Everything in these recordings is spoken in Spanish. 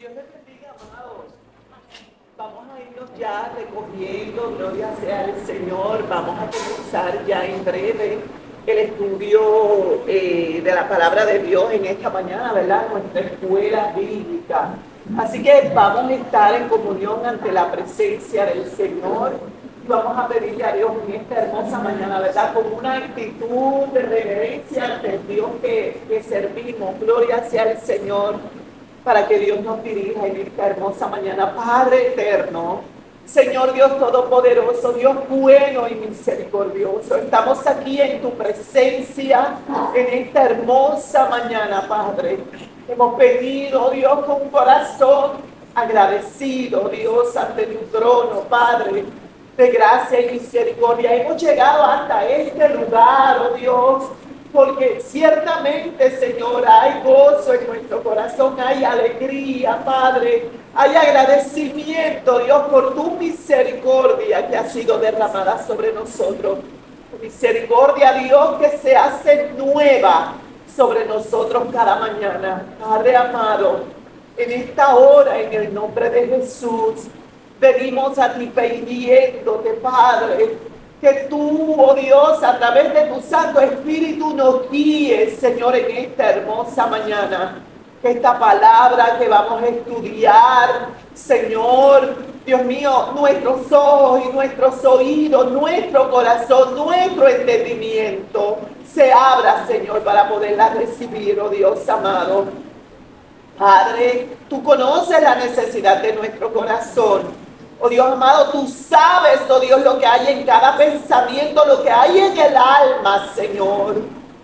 Dios les bendiga, amados. Vamos a irnos ya recogiendo, gloria sea al Señor. Vamos a comenzar ya en breve el estudio de la palabra de Dios en esta mañana, ¿verdad? Nuestra escuela bíblica. Así que vamos a estar en comunión ante la presencia del Señor. Vamos a pedirle a Dios en esta hermosa mañana, ¿verdad? Con una actitud de reverencia ante el Dios que servimos. Gloria sea al Señor, para que Dios nos dirija en esta hermosa mañana. Padre eterno, Señor Dios todopoderoso, Dios bueno y misericordioso, estamos aquí en tu presencia en esta hermosa mañana, Padre. Hemos venido, Dios, con un corazón agradecido, Dios, ante tu trono, Padre, de gracia y misericordia. Hemos llegado hasta este lugar, oh Dios, porque ciertamente, Señor, hay gozo en nuestro corazón, hay alegría, Padre, hay agradecimiento, Dios, por tu misericordia que ha sido derramada sobre nosotros. Tu misericordia, Dios, que se hace nueva sobre nosotros cada mañana. Padre amado, en esta hora, en el nombre de Jesús, venimos a ti pidiéndote, Padre, que tú, oh Dios, a través de tu Santo Espíritu nos guíes, Señor, en esta hermosa mañana. Que esta palabra que vamos a estudiar, Señor, Dios mío, nuestros ojos y nuestros oídos, nuestro corazón, nuestro entendimiento, se abra, Señor, para poderla recibir, oh Dios amado. Padre, tú conoces la necesidad de nuestro corazón. Oh Dios amado, tú sabes, oh Dios, lo que hay en cada pensamiento, lo que hay en el alma, Señor.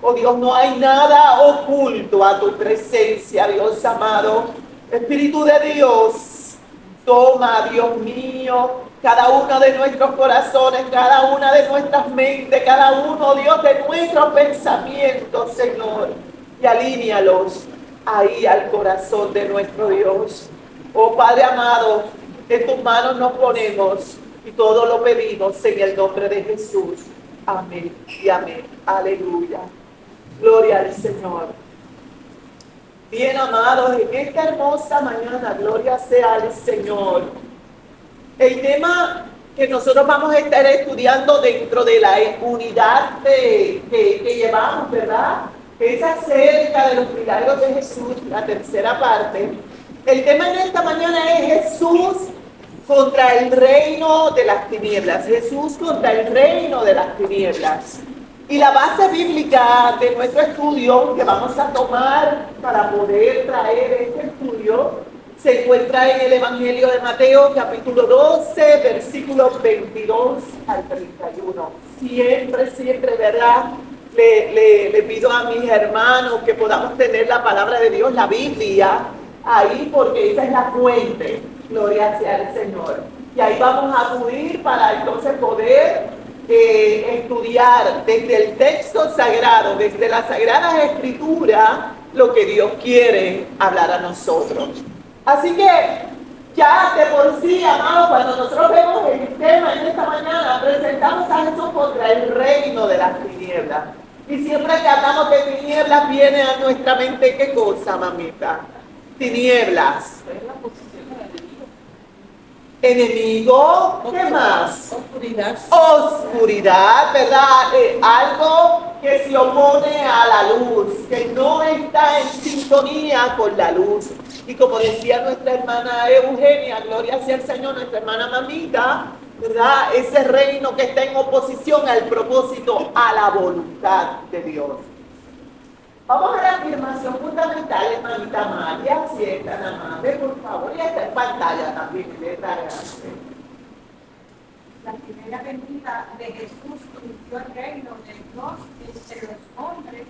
Oh Dios, no hay nada oculto a tu presencia, Dios amado. Espíritu de Dios, toma, Dios mío, cada uno de nuestros corazones, cada una de nuestras mentes, cada uno, Dios, de nuestros pensamientos, Señor, y alínealos ahí al corazón de nuestro Dios. Oh Padre amado, en tus manos nos ponemos y todo lo pedimos en el nombre de Jesús. Amén y amén. Aleluya. Gloria al Señor. Bien, amados, en esta hermosa mañana, gloria sea al Señor. El tema que nosotros vamos a estar estudiando dentro de la unidad que llevamos, ¿verdad? Que es acerca de los milagros de Jesús, la tercera parte. El tema en esta mañana es Jesús contra el reino de las tinieblas. Jesús contra el reino de las tinieblas. Y la base bíblica de nuestro estudio que vamos a tomar para poder traer este estudio se encuentra en el Evangelio de Mateo, capítulo 12, versículos 22 al 31. Siempre, ¿verdad? Le pido a mis hermanos que podamos tener la palabra de Dios, la Biblia, ahí, porque esa es la fuente. Gloria sea al Señor. Y ahí vamos a acudir para entonces poder estudiar desde el texto sagrado, desde las Sagradas Escrituras, lo que Dios quiere hablar a nosotros. Así que ya de por sí, amados, cuando nosotros vemos el tema en esta mañana, presentamos a Jesús contra el reino de las tinieblas. Y siempre que hablamos de tinieblas, viene a nuestra mente, ¿qué cosa, mamita? Tinieblas. Enemigo, ¿qué más? Oscuridad. Oscuridad, ¿verdad? Algo que se opone a la luz, que no está en sintonía con la luz. Y como decía nuestra hermana Eugenia, gloria sea al Señor, nuestra hermana mamita, ¿verdad? Ese reino que está en oposición al propósito, a la voluntad de Dios. Vamos a la afirmación fundamental, hermanita María, si es tan amable, por favor, y está en pantalla también, letra grande. La primera venida de Jesús inició el reino de Dios entre los hombres,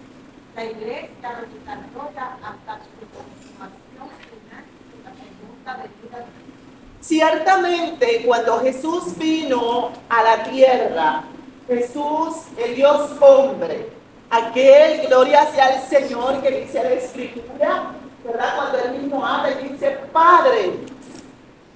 la iglesia lo desarrolla hasta su consumación final, la segunda venida de Cristo. Ciertamente, cuando Jesús vino a la tierra, Jesús, el Dios hombre, aquel, gloria sea al Señor, que dice la Escritura, ¿verdad? Cuando él mismo habla y dice, Padre,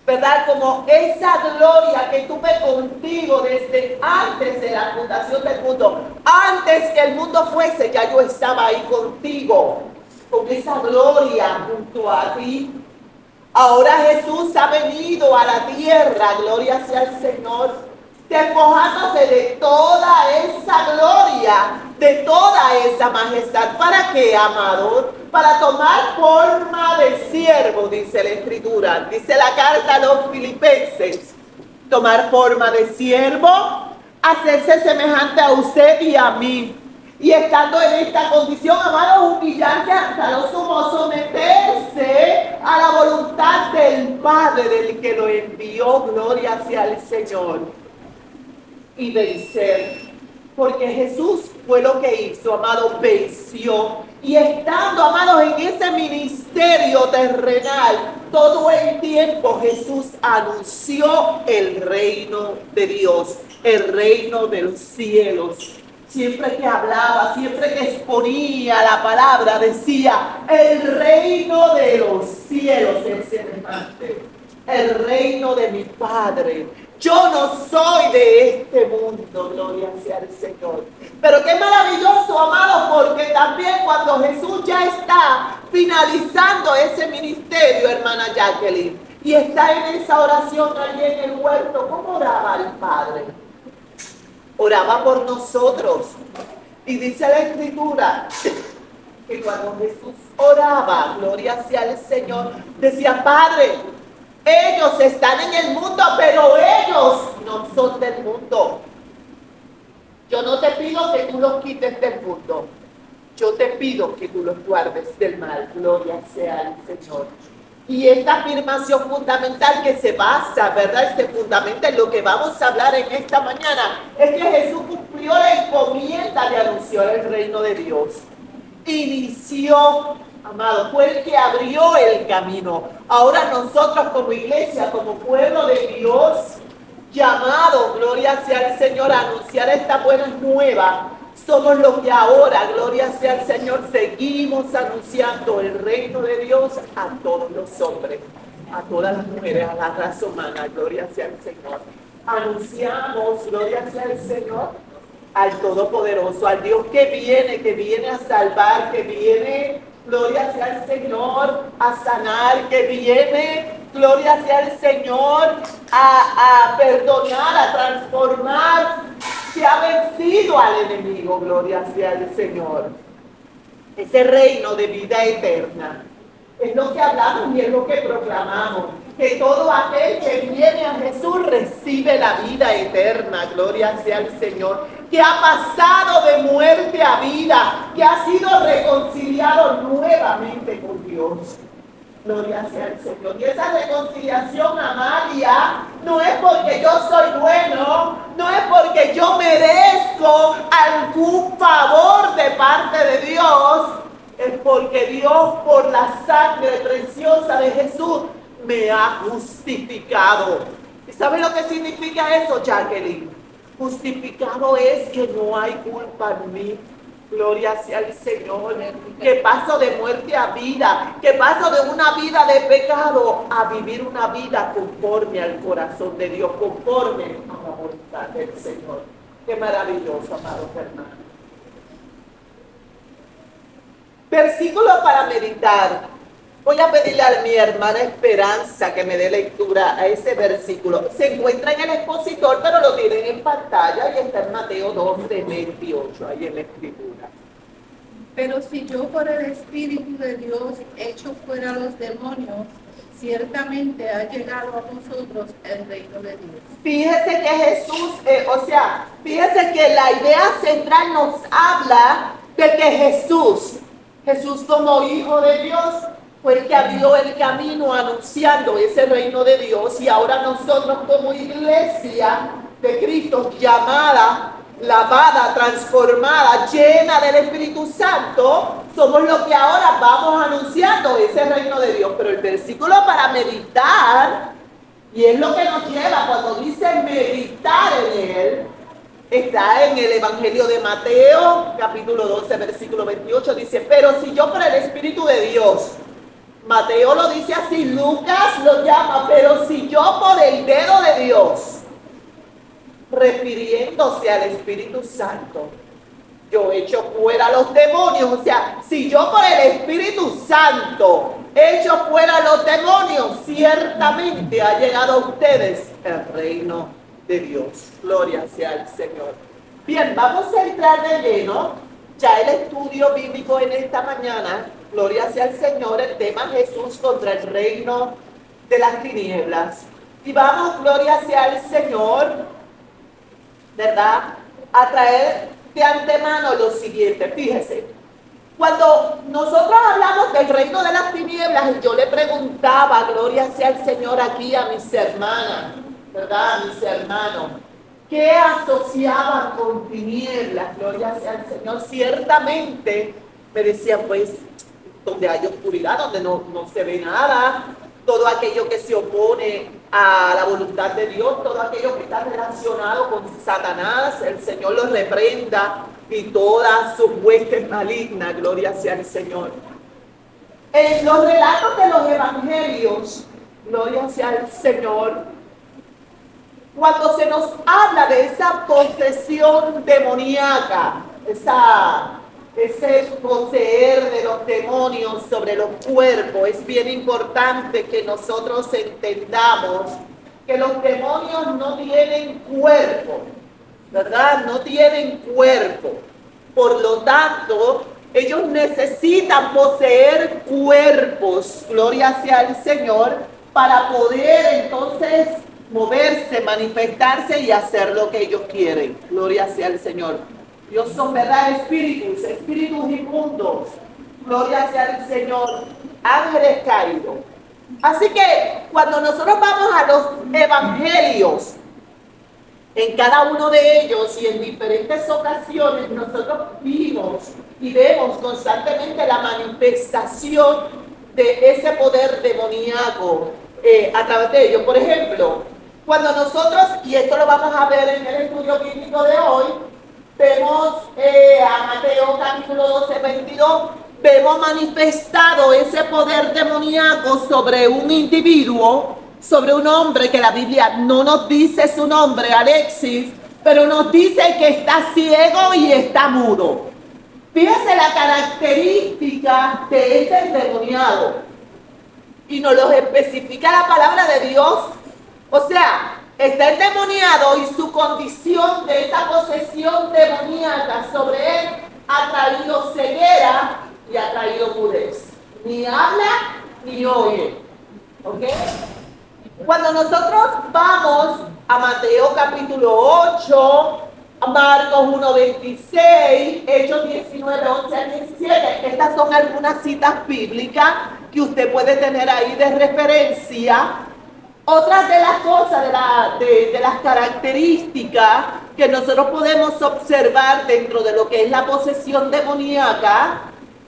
¿verdad? Como esa gloria que tuve contigo desde antes de la fundación del mundo, antes que el mundo fuese, ya yo estaba ahí contigo, con esa gloria junto a ti. Ahora Jesús ha venido a la tierra, gloria sea al Señor, despojándose de toda esa gloria, de toda esa majestad. ¿Para qué, amado? Para tomar forma de siervo, dice la Escritura, dice la carta a los Filipenses. Tomar forma de siervo, hacerse semejante a usted y a mí. Y estando en esta condición, amados, humillarse hasta lo sumo, someterse a la voluntad del Padre, del que lo envió, gloria sea el Señor, y vencer. Porque Jesús fue lo que hizo, amado, venció. Y estando, amados, en ese ministerio terrenal, todo el tiempo Jesús anunció el reino de Dios, el reino de los cielos. Siempre que hablaba, siempre que exponía la palabra, decía, el reino de los cielos es semejante, el reino de mi Padre. Yo no soy de este mundo, gloria sea al Señor. Pero qué maravilloso, amado, porque también cuando Jesús ya está finalizando ese ministerio, hermana Jacqueline, y está en esa oración allí en el huerto, ¿cómo oraba el Padre? Oraba por nosotros. Y dice la Escritura que cuando Jesús oraba, gloria sea al Señor, decía, Padre, ellos están en el mundo, pero ellos no son del mundo. Yo no te pido que tú los quites del mundo. Yo te pido que tú los guardes del mal. Gloria sea al Señor. Y esta afirmación fundamental que se basa, ¿verdad? Se fundamenta en lo que vamos a hablar en esta mañana. Es que Jesús cumplió la encomienda de anunciar el reino de Dios. Inició, amado, fue el que abrió el camino. Ahora nosotros como iglesia, como pueblo de Dios, llamado, gloria sea al Señor, a anunciar esta buena nueva, somos los que ahora, gloria sea al Señor, seguimos anunciando el reino de Dios a todos los hombres, a todas las mujeres, a la raza humana, gloria sea al Señor. Anunciamos, gloria sea al Señor, al Todopoderoso, al Dios que viene a salvar, que viene, gloria sea al Señor, a sanar, que viene, gloria sea al Señor, a perdonar, a transformar, que ha vencido al enemigo, gloria sea al Señor. Ese reino de vida eterna es lo que hablamos y es lo que proclamamos, que todo aquel que viene a Jesús recibe la vida eterna, gloria sea al Señor, que ha pasado de muerte a vida, que ha sido reconciliado nuevamente con Dios. Gloria sea al Señor. Y esa reconciliación, Amalia, no es porque yo soy bueno, no es porque yo merezco algún favor de parte de Dios, es porque Dios, por la sangre preciosa de Jesús, me ha justificado. ¿Y sabe lo que significa eso, Jacqueline? Justificado es que no hay culpa en mí. Gloria sea al Señor, que paso de muerte a vida, que paso de una vida de pecado a vivir una vida conforme al corazón de Dios, conforme a la voluntad del Señor. Qué maravilloso, amados hermanos. Versículo para meditar. Voy a pedirle a mi hermana Esperanza que me dé lectura a ese versículo. Se encuentra en el expositor, pero lo tienen en pantalla y está en Mateo 2:28, ahí en la Escritura. Pero si yo por el Espíritu de Dios echo fuera a los demonios, ciertamente ha llegado a vosotros el reino de Dios. Fíjese que Jesús, fíjese que la idea central nos habla de que Jesús como hijo de Dios, fue el que abrió el camino anunciando ese reino de Dios, y ahora nosotros como iglesia de Cristo, llamada, lavada, transformada, llena del Espíritu Santo, somos los que ahora vamos anunciando ese reino de Dios. Pero el versículo para meditar, y es lo que nos lleva cuando dice meditar en él, está en el Evangelio de Mateo, capítulo 12, versículo 28, dice, pero si yo por el Espíritu de Dios, Mateo lo dice así, Lucas lo llama, pero si yo por el dedo de Dios, refiriéndose al Espíritu Santo, yo echo fuera los demonios. O sea, si yo por el Espíritu Santo echo fuera los demonios, ciertamente ha llegado a ustedes el reino de Dios. Gloria sea al Señor. Bien, vamos a entrar de lleno. Ya el estudio bíblico en esta mañana, gloria sea al Señor, el tema Jesús contra el reino de las tinieblas. Y vamos, gloria sea al Señor, ¿verdad?, a traer de antemano lo siguiente. Fíjese, cuando nosotros hablamos del reino de las tinieblas, yo le preguntaba, gloria sea al Señor, aquí a mis hermanas, ¿verdad?, a mis hermanos, ¿qué asociaban con tinieblas? Gloria sea al Señor. Ciertamente me decían, pues, donde hay oscuridad, donde no se ve nada, todo aquello que se opone a la voluntad de Dios, todo aquello que está relacionado con Satanás, el Señor los reprenda y todas sus huestes malignas, gloria sea al Señor. En los relatos de los evangelios, gloria sea al Señor, cuando se nos habla de esa posesión demoníaca, ese poseer de los demonios sobre los cuerpos, es bien importante que nosotros entendamos que los demonios no tienen cuerpo, ¿verdad? No tienen cuerpo. Por lo tanto, ellos necesitan poseer cuerpos, gloria sea al Señor, para poder entonces moverse, manifestarse y hacer lo que ellos quieren. Gloria sea al Señor. Dios son, ¿verdad?, espíritus inmundos. Gloria sea al Señor. Ángeles caídos. Así que cuando nosotros vamos a los evangelios, en cada uno de ellos y en diferentes ocasiones, nosotros vimos y vemos constantemente la manifestación de ese poder demoníaco a través de ellos. Por ejemplo, cuando nosotros, y esto lo vamos a ver en el estudio bíblico de hoy, vemos a Mateo capítulo 12, 22, vemos manifestado ese poder demoníaco sobre un individuo, sobre un hombre que la Biblia no nos dice su nombre, Alexis, pero nos dice que está ciego y está mudo. Fíjese la característica de este endemoniado. Y nos lo especifica la palabra de Dios. O sea, está endemoniado y su condición de esa posesión demoníaca sobre él ha traído ceguera y ha traído mudez. Ni habla ni oye. ¿Ok? Cuando nosotros vamos a Mateo capítulo 8, a Marcos 1:26, Hechos 19, 11 al 17, estas son algunas citas bíblicas que usted puede tener ahí de referencia. Otras de las cosas, de las características que nosotros podemos observar dentro de lo que es la posesión demoníaca,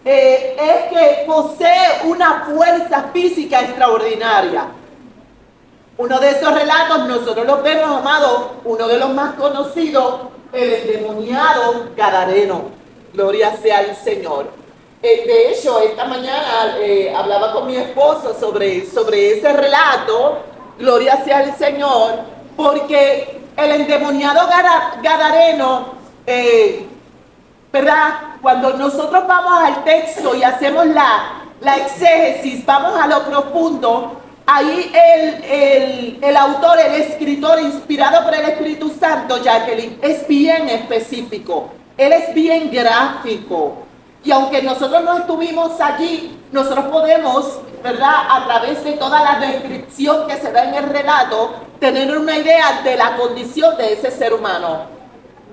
es que posee una fuerza física extraordinaria. Uno de esos relatos nosotros los vemos, amado, uno de los más conocidos, el endemoniado Gadareno. Gloria sea al Señor. De hecho, esta mañana hablaba con mi esposo sobre ese relato. Gloria sea al Señor, porque el endemoniado Gadareno, ¿verdad? Cuando nosotros vamos al texto y hacemos la exégesis, vamos a lo profundo, ahí el autor, el escritor inspirado por el Espíritu Santo, Jacqueline, es bien específico, él es bien gráfico. Y aunque nosotros no estuvimos allí, nosotros podemos, ¿verdad?, a través de toda la descripción que se da en el relato, tener una idea de la condición de ese ser humano.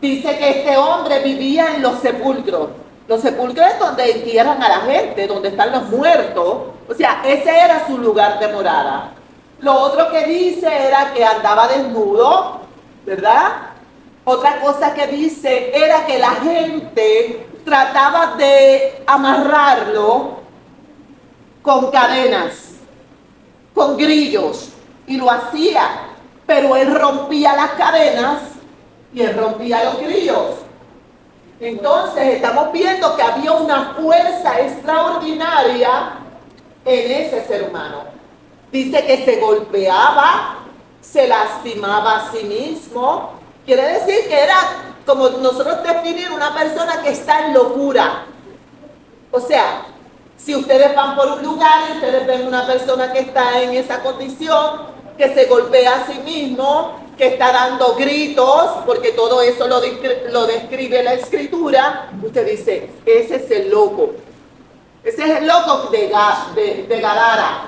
Dice que este hombre vivía en los sepulcros. Los sepulcros es donde entierran a la gente, donde están los muertos. O sea, ese era su lugar de morada. Lo otro que dice era que andaba desnudo, ¿verdad? Otra cosa que dice era que la gente trataba de amarrarlo con cadenas, con grillos, y lo hacía, pero él rompía las cadenas y él rompía los grillos. Entonces estamos viendo que había una fuerza extraordinaria en ese ser humano. Dice que se golpeaba, se lastimaba a sí mismo. Quiere decir que era, como nosotros definimos, una persona que está en locura. O sea, Si ustedes van por un lugar y ustedes ven una persona que está en esa condición, que se golpea a sí mismo, que está dando gritos, porque todo eso lo describe la escritura, usted dice, ese es el loco. Ese es el loco de Gadara.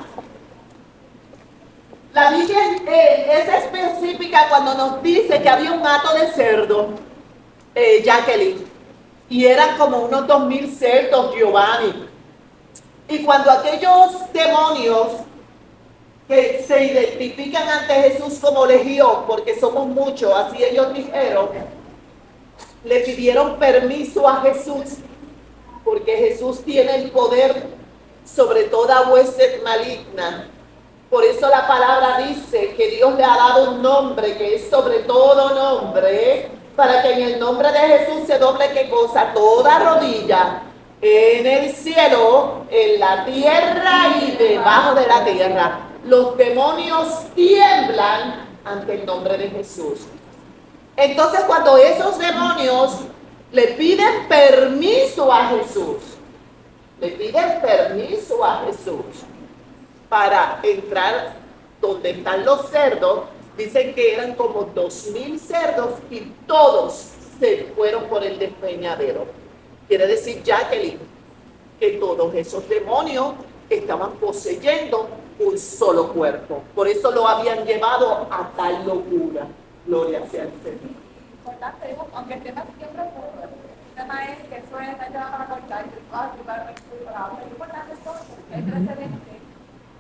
La Biblia es específica cuando nos dice que había un hato de cerdo, Jacqueline, y eran como unos 2000 cerdos, Giovanni. Y cuando aquellos demonios que se identifican ante Jesús como legión, porque somos muchos, así ellos dijeron, le pidieron permiso a Jesús, porque Jesús tiene el poder sobre toda hueste maligna. Por eso la palabra dice que Dios le ha dado un nombre que es sobre todo nombre, para que en el nombre de Jesús se doble qué cosa, toda rodilla, en el cielo, en la tierra y debajo de la tierra. Los demonios tiemblan ante el nombre de Jesús. Entonces, cuando esos demonios le piden permiso a Jesús, para entrar donde están los cerdos, dicen que eran como 2000 cerdos y todos se fueron por el despeñadero. Quiere decir, Jacqueline, que todos esos demonios estaban poseyendo un solo cuerpo. Por eso lo habían llevado a tal locura. Gloria sea al Señor. Importante, aunque el tema es siempre profundo, el tema es que eso es estar llevando a la cortar y lo importante es todo, es precedente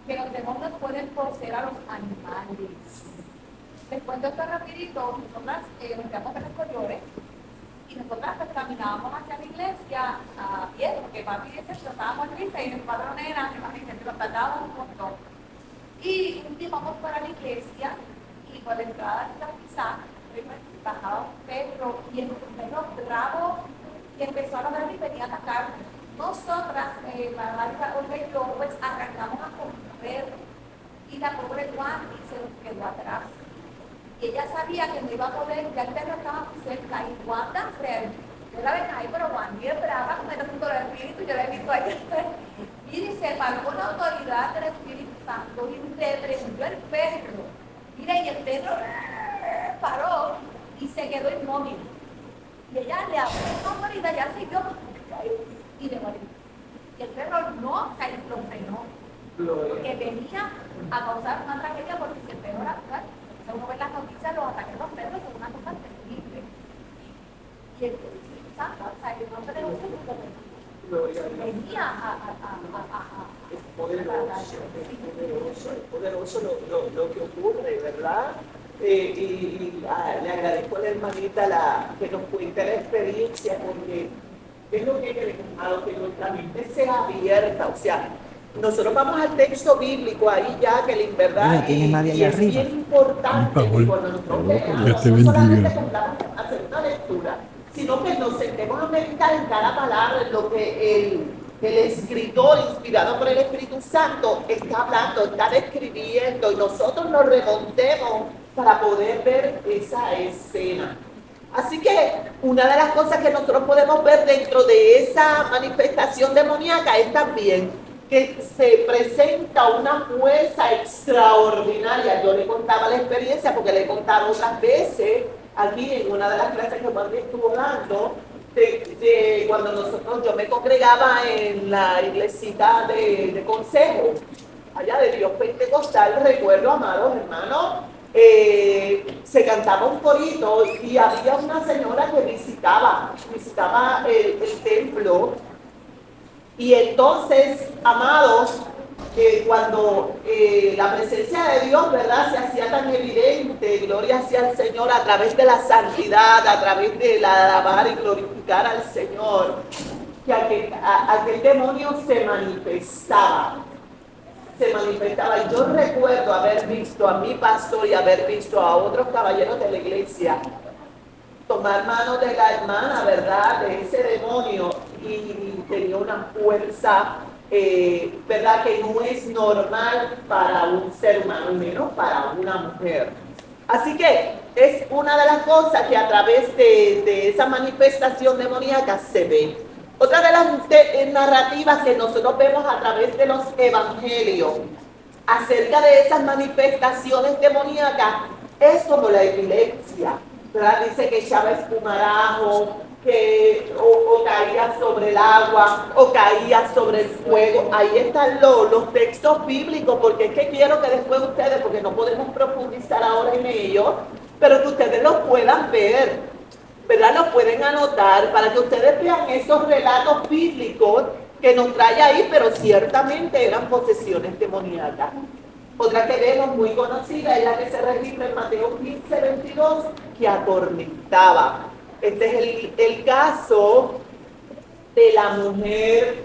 que los demonios pueden poseer a los animales. Les cuento esto rapidito, nosotras nos quedamos en los colores y nosotras pues, caminábamos hacia la iglesia a pie, porque papi dice que estábamos tristes y mis cuatro nenas, imagínense, nos tardábamos un montón. Y un día vamos para la iglesia y por la entrada de la pizza bajaba un perro y el perro bravo y empezó a ladrar y venía a atacarnos. Nosotras, Margarita Olga y yo, pues arrancamos a correr y la pobre Juan se nos quedó atrás. Y ella sabía que no iba a poder, ya el perro estaba muy cerca y Juan tan cerca. Yo la ven ahí, pero Juan bien brava con el asunto del Espíritu, yo la he visto ahí. Y dice, paró con la autoridad del Espíritu Santo y le prendió el perro. Mira, y el perro paró y se quedó inmóvil. Y ella le abrió la autoridad, ya siguió y le murió. Y el perro no lo frenó, porque venía a causar una tragedia porque si el perro era actual, uno ve las noticias, los ataques de los perros son una cosa terrible. Y el Espíritu Santo, o sea, el nombre de Jesús venía Es poderoso lo que ocurre, ¿verdad? Le agradezco a la hermanita que nos cuente la experiencia, porque es lo que a lo que nuestra mente sea abierta, o sea, nosotros vamos al texto bíblico ahí, Jacqueline, ¿verdad? Y es bien importante que cuando nosotros leamos, no solamente tengamos que hacer una lectura, sino que nos sentemos a meditar en cada palabra, en lo que el escritor, inspirado por el Espíritu Santo, está hablando, está describiendo, y nosotros nos remontemos para poder ver esa escena. Así que una de las cosas que nosotros podemos ver dentro de esa manifestación demoníaca es también que se presenta una fuerza extraordinaria. Yo le contaba la experiencia porque le he contado otras veces aquí en una de las clases que Juan estuvo dando, de cuando yo me congregaba en la iglesita de consejo, allá de Dios Pentecostal. Recuerdo, amados hermanos, se cantaba un corito y había una señora que visitaba el templo. Y entonces, amados, cuando la presencia de Dios, ¿verdad?, se hacía tan evidente, gloria hacia el Señor, a través de la santidad, a través de la alabar y glorificar al Señor, que aquel demonio se manifestaba. Y yo recuerdo haber visto a mi pastor y haber visto a otros caballeros de la iglesia tomar mano de la hermana, ¿verdad?, de ese demonio, y tenía una fuerza, ¿verdad?, que no es normal para un ser humano, menos para una mujer. Así que es una de las cosas que a través de esa manifestación demoníaca se ve. Otra de las narrativas que nosotros vemos a través de los evangelios acerca de esas manifestaciones demoníacas es como la epilepsia, ¿verdad? Dice que echaba espumarajo, que o caía sobre el agua, o caía sobre el fuego. Ahí están los textos bíblicos, porque es que quiero que después ustedes, porque no podemos profundizar ahora en ello, pero que ustedes los puedan ver, ¿verdad? Los pueden anotar para que ustedes vean esos relatos bíblicos que nos trae ahí, pero ciertamente eran posesiones demoníacas. Otra que vemos muy conocida es la que se registra en Mateo 15:22, que atormentaba. Este es el caso de la mujer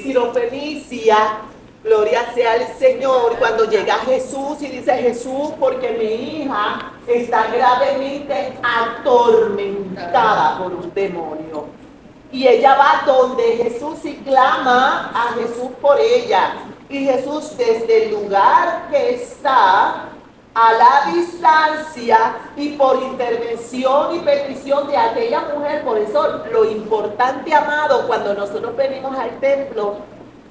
Sirofenicia, gloria sea al Señor, cuando llega Jesús y dice: Jesús, porque mi hija está gravemente atormentada por un demonio. Y ella va donde Jesús y clama a Jesús por ella. Y Jesús, desde el lugar que está, a la distancia y por intervención y petición de aquella mujer. Por eso lo importante, amado, cuando nosotros venimos al templo,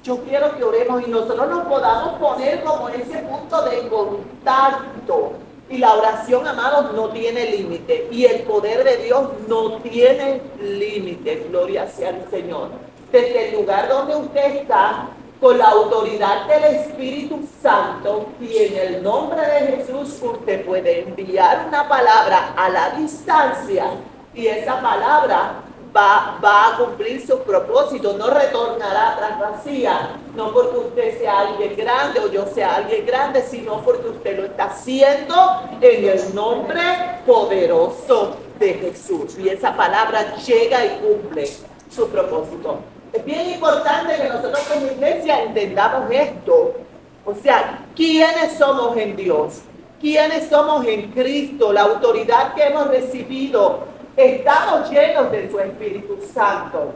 yo quiero que oremos y nosotros nos podamos poner como en ese punto de contacto. Y la oración, amados, no tiene límite. Y el poder de Dios no tiene límite. Gloria sea al Señor. Desde el lugar donde usted está, con la autoridad del Espíritu Santo, y en el nombre de Jesús, usted puede enviar una palabra a la distancia y esa palabra va a cumplir su propósito, no retornará atrás vacía, no porque usted sea alguien grande o yo sea alguien grande, sino porque usted lo está haciendo en el nombre poderoso de Jesús. Y esa palabra llega y cumple su propósito. Es bien importante que nosotros como iglesia entendamos esto. O sea, ¿quiénes somos en Dios? ¿Quiénes somos en Cristo? La autoridad que hemos recibido. Estamos llenos de su Espíritu Santo.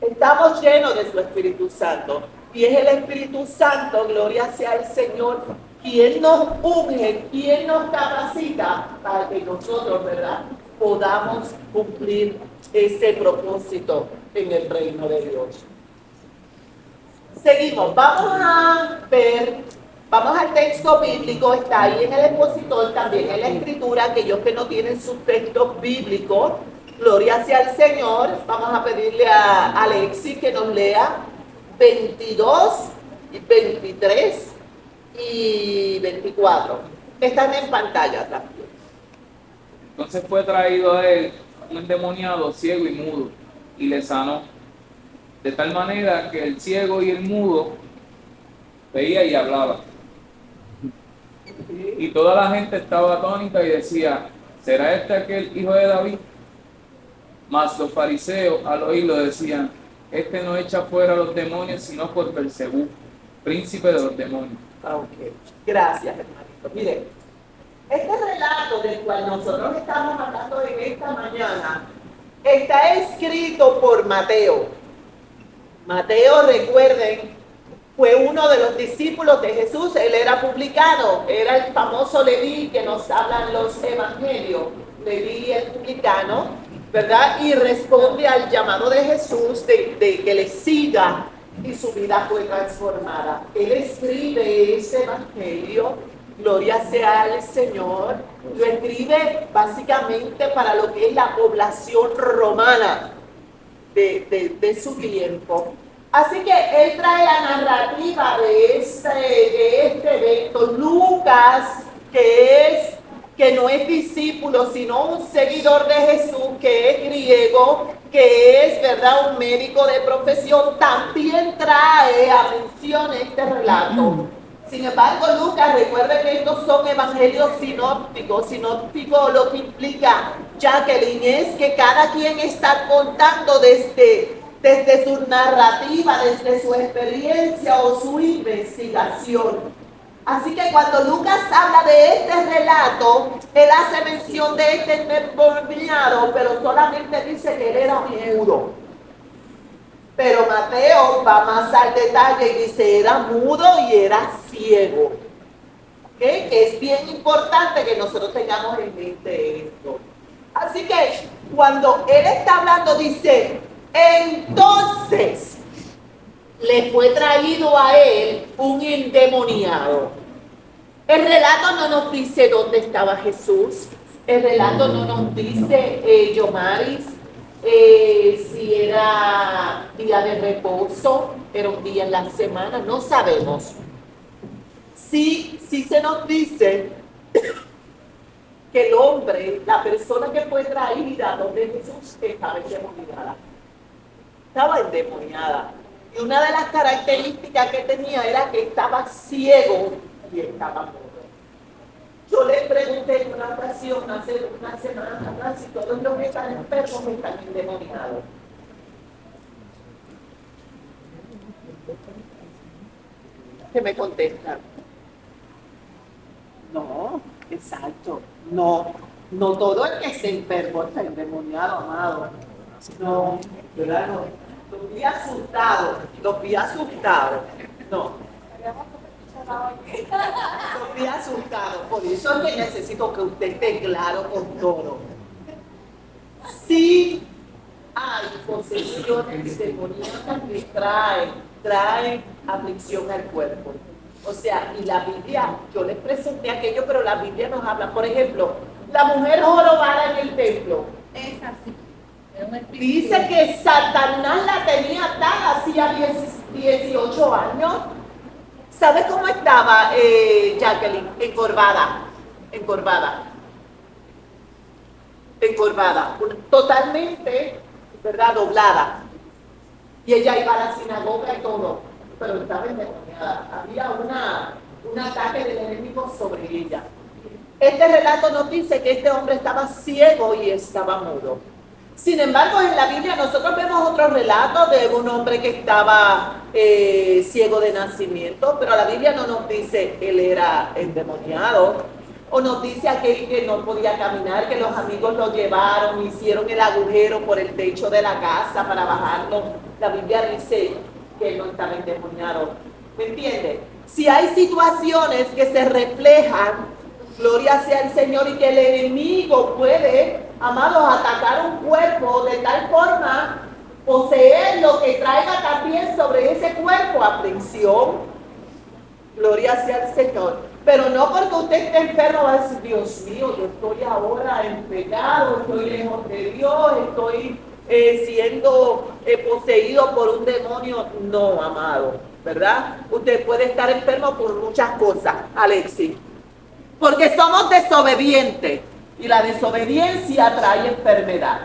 Estamos llenos de su Espíritu Santo. Y es el Espíritu Santo, gloria sea al Señor, quien nos unge, quien nos capacita para que nosotros, ¿verdad?, podamos cumplir ese propósito en el reino de Dios. Seguimos, vamos a ver, vamos al texto bíblico, está ahí en el expositor, también en la escritura. Aquellos que no tienen sus textos bíblicos, gloria sea al Señor, vamos a pedirle a Alexis que nos lea 22, 23 y 24. Están en pantalla también. Entonces fue traído a él un endemoniado ciego y mudo, y le sanó, de tal manera que el ciego y el mudo veía y hablaba. Y toda la gente estaba atónita y decía: ¿será este aquel hijo de David? Mas los fariseos al oírlo decían: este no echa fuera a los demonios sino por Belcebú, príncipe de los demonios. Ok, gracias, hermanito. Mire, este relato del cual nosotros estamos hablando en esta mañana está escrito por Mateo. Mateo, recuerden, fue uno de los discípulos de Jesús. Él era publicano, era el famoso Leví que nos hablan los evangelios. Leví el publicano, ¿verdad? Y responde al llamado de Jesús de que le siga, y su vida fue transformada. Él escribe ese evangelio, gloria sea al Señor, lo escribe básicamente para lo que es la población romana de su tiempo. Así que él trae la narrativa de este evento. Lucas, que no es discípulo, sino un seguidor de Jesús, que es griego, que es, ¿verdad?, un médico de profesión, también trae a mención este relato. Sin embargo, Lucas, recuerde que estos son evangelios sinópticos. Sinóptico lo que implica, Jacqueline, es que cada quien está contando desde su narrativa, desde su experiencia o su investigación. Así que cuando Lucas habla de este relato, él hace mención de este endemoniado, pero solamente dice que él era mudo. Pero Mateo va más al detalle y dice: era mudo y era ciego. ¿Okay? Es bien importante que nosotros tengamos en mente esto. Así que cuando él está hablando, dice, entonces le fue traído a él un endemoniado. El relato no nos dice dónde estaba Jesús. El relato no nos dice, Yomaris, si era día de reposo, era un día en la semana, no sabemos. Sí se nos dice que el hombre, la persona que fue traída donde Jesús estaba endemoniada. Estaba endemoniada. Y una de las características que tenía era que estaba ciego y estaba mudo. Yo le pregunté en una ocasión, hace una semana atrás, si todos los que están enfermos están endemoniados. ¿Qué me contestan? No, exacto. No todo el que se enfermó está endemoniado, amado. No, ¿verdad? No. Los vi asustados. No. Los vi asustados. Por eso es que necesito que usted esté claro con todo. Sí hay posesiones demoníacas que traen aflicción al cuerpo. O sea, y la Biblia, yo les presenté aquello, pero la Biblia nos habla, por ejemplo, la mujer jorobada en el templo. Es así. Dice que Satanás la tenía atada hacía 18 años. ¿Sabes cómo estaba Jacqueline? Encorvada. Totalmente, ¿verdad? Doblada. Y ella iba a la sinagoga y todo, pero estaba endemoniada. Había un ataque del enemigo sobre ella. Este relato nos dice que este hombre estaba ciego y estaba mudo. Sin embargo, en la Biblia nosotros vemos otro relato de un hombre que estaba ciego de nacimiento, pero la Biblia no nos dice que él era endemoniado, o nos dice aquel que no podía caminar, que los amigos lo llevaron, hicieron el agujero por el techo de la casa para bajarlo. La Biblia dice que él no estaba endemoniado. ¿Me entiende? Si hay situaciones que se reflejan, gloria sea el Señor, y que el enemigo puede, amados, atacar un cuerpo de tal forma, poseer lo que traiga también sobre ese cuerpo aflicción, gloria sea el Señor. Pero no porque usted esté enfermo va a decir, Dios mío, yo estoy ahora en pecado, estoy lejos de Dios, estoy siendo poseído por un demonio. No, amado, ¿verdad? Usted puede estar enfermo por muchas cosas, Alexis. Porque somos desobedientes y la desobediencia trae enfermedad.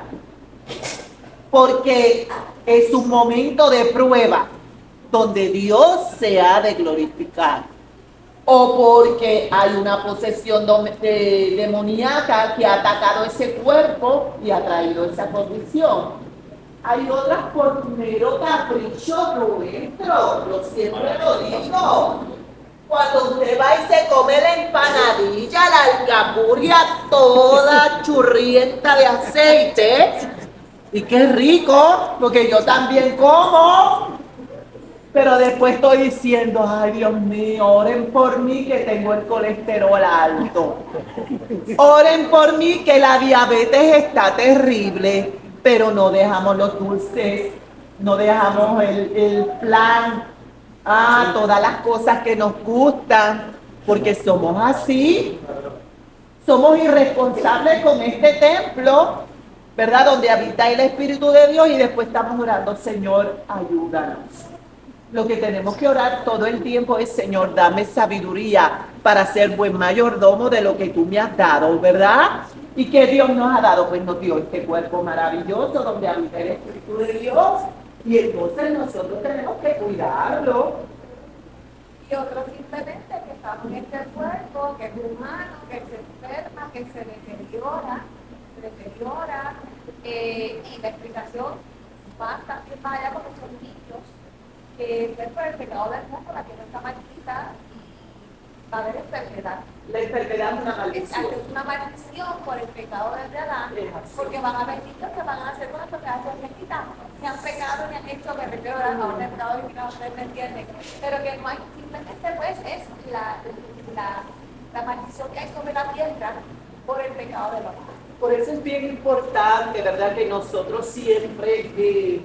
Porque es un momento de prueba donde Dios se ha de glorificar. O porque hay una posesión demoníaca que ha atacado ese cuerpo y ha traído esa condición. Hay otras por mero capricho nuestro, yo siempre lo digo. Cuando usted va y se come la empanadilla, la alcapurria toda churrienta de aceite, y qué rico, porque yo también como, pero después estoy diciendo, ay Dios mío, oren por mí que tengo el colesterol alto, oren por mí que la diabetes está terrible, pero no dejamos los dulces, no dejamos el plan, todas las cosas que nos gustan, porque somos así, somos irresponsables con este templo, ¿verdad? Donde habita el Espíritu de Dios, y después estamos orando, Señor, ayúdanos. Lo que tenemos que orar todo el tiempo es, Señor, dame sabiduría para ser buen mayordomo de lo que tú me has dado, ¿verdad? ¿Y qué Dios nos ha dado? Pues nos dio este cuerpo maravilloso donde habita el Espíritu de Dios, y entonces nosotros tenemos que cuidarlo. Y otros simplemente que estamos en este cuerpo, que es humano, que se enferma, que se deteriora, y la explicación va también más allá porque son niños, que es por el pecado del mundo, la tierra está maldita, va a haber enfermedad. La enfermedad es una maldición. Exacto, es una maldición por el pecado de Adán, porque van a haber niños que van a hacer con enfermedades genéticas, que han pecado y han hecho que repeoran, no han pecado y no ustedes me entienden, pero que no hay, simplemente pues es la maldición que hay sobre la tierra por el pecado del hombre. Por eso es bien importante, ¿verdad? Que nosotros siempre,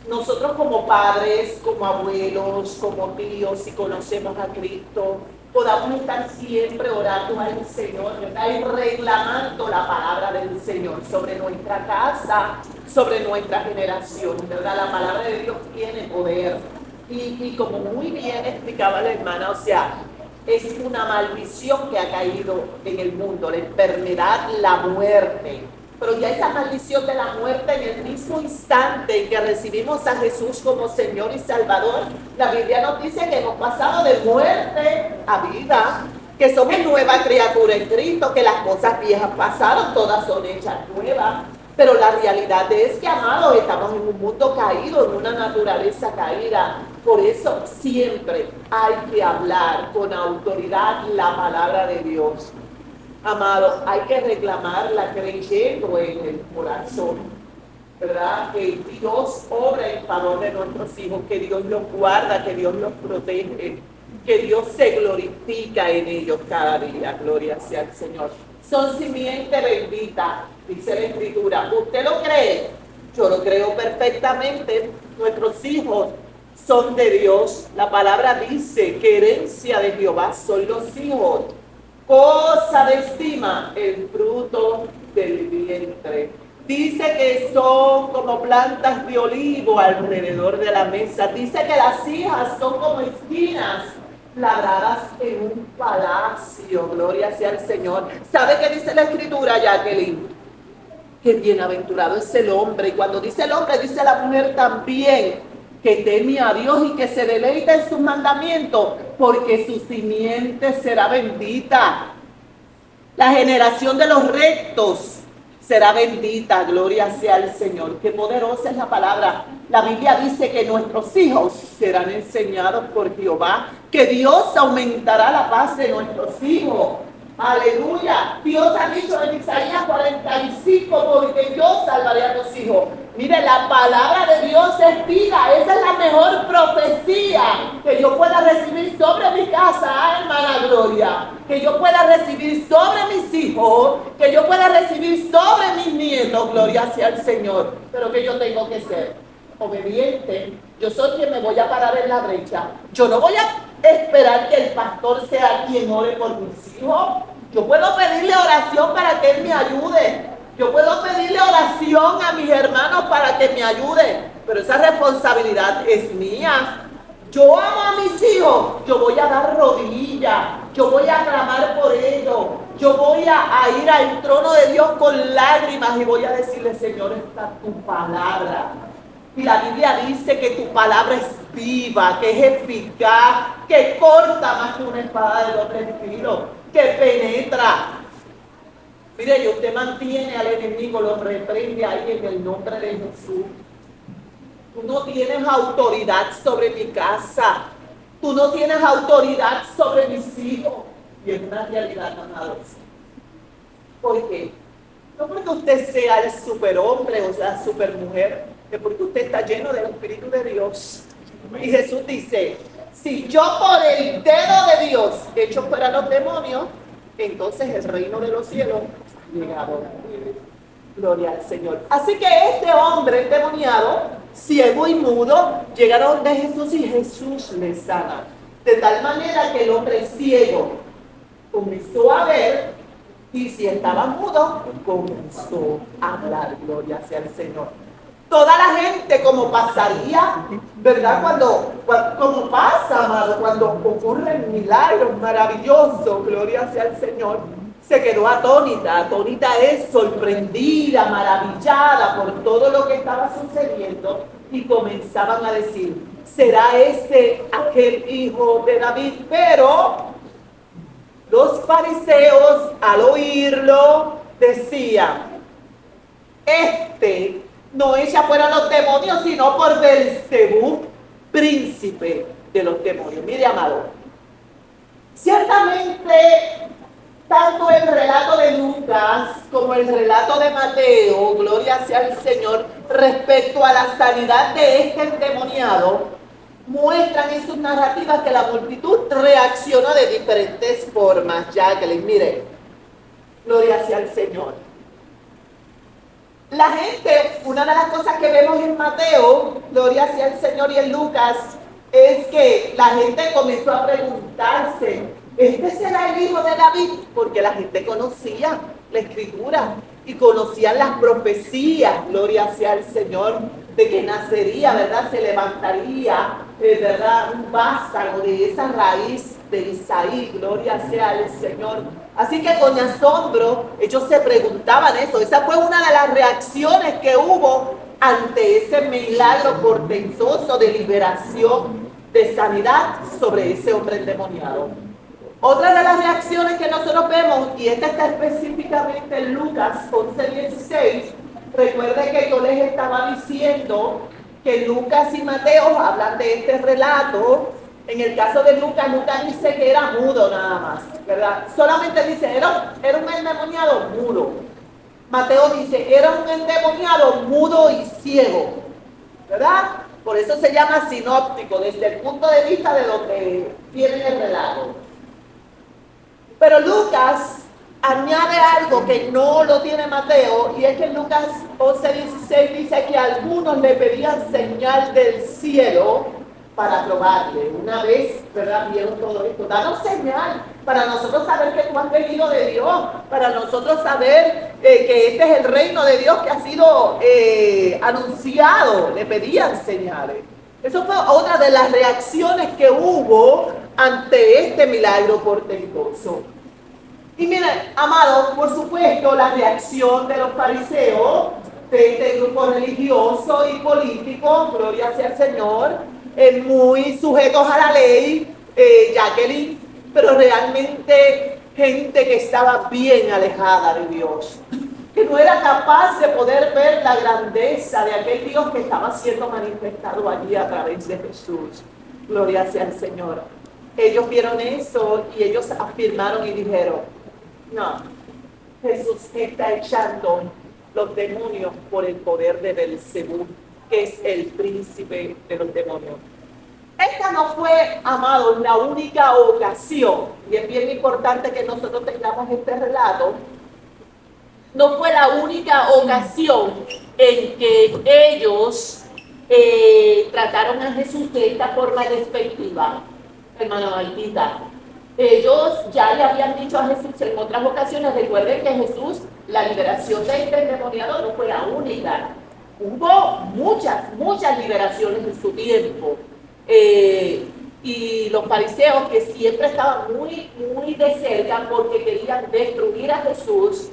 nosotros como padres, como abuelos, como tíos, si conocemos a Cristo, podamos estar siempre orando al Señor, ¿verdad? Y reclamando la palabra del Señor sobre nuestra casa, sobre nuestra generación, ¿verdad? La palabra de Dios tiene poder. Y como muy bien explicaba la hermana, o sea, es una maldición que ha caído en el mundo, la enfermedad, la muerte. Pero ya esa maldición de la muerte, en el mismo instante en que recibimos a Jesús como Señor y Salvador, la Biblia nos dice que hemos pasado de muerte a vida, que somos nueva criatura en Cristo, que las cosas viejas pasaron, todas son hechas nuevas. Pero la realidad es que, amados, estamos en un mundo caído, en una naturaleza caída. Por eso siempre hay que hablar con autoridad la palabra de Dios. Amado, hay que reclamarla creyendo en el corazón, ¿verdad? Que Dios obra en favor de nuestros hijos, que Dios los guarda, que Dios los protege, que Dios se glorifica en ellos cada día. Gloria sea al Señor. Son simiente bendita, dice la Escritura. ¿Usted lo cree? Yo lo creo perfectamente. Nuestros hijos son de Dios. La palabra dice que herencia de Jehová son los hijos. Cosa de estima el fruto del vientre. Dice que son como plantas de olivo alrededor de la mesa. Dice que las hijas son como esquinas labradas en un palacio. Gloria sea al Señor. ¿Sabe qué dice la Escritura, Jacqueline? Que bienaventurado es el hombre. Y cuando dice el hombre, dice la mujer también, que teme a Dios y que se deleita en sus mandamientos, porque su simiente será bendita. La generación de los rectos será bendita. Gloria sea al Señor. Qué poderosa es la palabra. La Biblia dice que nuestros hijos serán enseñados por Jehová, que Dios aumentará la paz de nuestros hijos. Aleluya. Dios ha dicho en Isaías 45, porque yo salvaré a tus hijos. Mire, la palabra de Dios es vida. Esa es la mejor profecía que yo pueda recibir sobre mi casa, hermana Gloria. Que yo pueda recibir sobre mis hijos, que yo pueda recibir sobre mis nietos. Gloria sea al Señor. Pero que yo tengo que ser obediente. Yo soy quien me voy a parar en la brecha. Yo no voy a esperar que el pastor sea quien ore por mis hijos. Yo puedo pedirle oración para que él me ayude. Yo puedo pedirle oración a mis hermanos para que me ayuden, pero esa responsabilidad es mía. Yo amo a mis hijos, yo voy a dar rodillas, yo voy a clamar por ellos, yo voy a ir al trono de Dios con lágrimas y voy a decirle, Señor, esta es tu palabra. Y la Biblia dice que tu palabra es viva, que es eficaz, que corta más que una espada de doble filo, que penetra. Mire, y usted mantiene al enemigo, lo reprende ahí en el nombre de Jesús. Tú no tienes autoridad sobre mi casa. Tú no tienes autoridad sobre mis hijos. Y es una realidad, amados. ¿Por qué? No porque usted sea el superhombre o la supermujer, es porque usted está lleno del Espíritu de Dios. Y Jesús dice, si yo por el dedo de Dios echo fuera los demonios, entonces el reino de los cielos ha llegado. Gloria al Señor. Así que este hombre endemoniado, ciego y mudo, llegaron de Jesús y Jesús le sana. De tal manera que el hombre ciego comenzó a ver y si estaba mudo, comenzó a hablar. Gloria sea al Señor. Toda la gente, como pasaría, ¿verdad? Como pasa, amado, cuando ocurren milagros maravillosos, gloria sea al Señor, se quedó atónita. Atónita es sorprendida, maravillada por todo lo que estaba sucediendo y comenzaban a decir, ¿será ese aquel hijo de David? Pero los fariseos, al oírlo, decían, no echa fuera los demonios, sino por Belzebú, príncipe de los demonios. Mire, amado, ciertamente tanto el relato de Lucas como el relato de Mateo, gloria sea al Señor, respecto a la sanidad de este endemoniado, muestran en sus narrativas que la multitud reaccionó de diferentes formas. Jacqueline, mire, gloria sea al Señor. La gente, una de las cosas que vemos en Mateo, gloria sea el Señor, y en Lucas, es que la gente comenzó a preguntarse, ¿este será el hijo de David? Porque la gente conocía la escritura y conocían las profecías, gloria sea el Señor, de que nacería, ¿verdad? Se levantaría, ¿verdad? Un vástago de esa raíz de Isaí, gloria sea el Señor. Así que con asombro ellos se preguntaban eso. Esa fue una de las reacciones que hubo ante ese milagro portentoso de liberación, de sanidad sobre ese hombre endemoniado. Otra de las reacciones que nosotros vemos, y esta está específicamente en Lucas 11:16, recuerde que yo les estaba diciendo que Lucas y Mateo hablan de este relato. En el caso de Lucas, Lucas dice que era mudo nada más, ¿verdad? Solamente dice, era un endemoniado mudo. Mateo dice, era un endemoniado mudo y ciego, ¿verdad? Por eso se llama sinóptico, desde el punto de vista de lo que tiene el relato. Pero Lucas añade algo que no lo tiene Mateo, y es que en Lucas 11:16 dice que algunos le pedían señal del cielo para probarle. Una vez, ¿verdad? Vieron todo esto. Danos señal para nosotros saber que tú has venido de Dios, para nosotros saber que este es el reino de Dios que ha sido anunciado. Le pedían señales. Eso fue otra de las reacciones que hubo ante este milagro portentoso. Y miren, amados, por supuesto, la reacción de los fariseos, de este grupo religioso y político, gloria sea al Señor, muy sujetos a la ley, Jacqueline, pero realmente gente que estaba bien alejada de Dios, que no era capaz de poder ver la grandeza de aquel Dios que estaba siendo manifestado allí a través de Jesús. Gloria sea al Señor. Ellos vieron eso y ellos afirmaron y dijeron, no, Jesús está echando los demonios por el poder de Belcebú, que es el príncipe de los demonios. Esta no fue, amados, la única ocasión, y es bien importante que nosotros tengamos este relato, no fue la única ocasión en que ellos trataron a Jesús de esta forma despectiva, hermana Martita. Ellos ya le habían dicho a Jesús en otras ocasiones, recuerden que Jesús, la liberación de este endemoniado no fue la única. Hubo muchas liberaciones en su tiempo. Y los fariseos, que siempre estaban muy de cerca porque querían destruir a Jesús,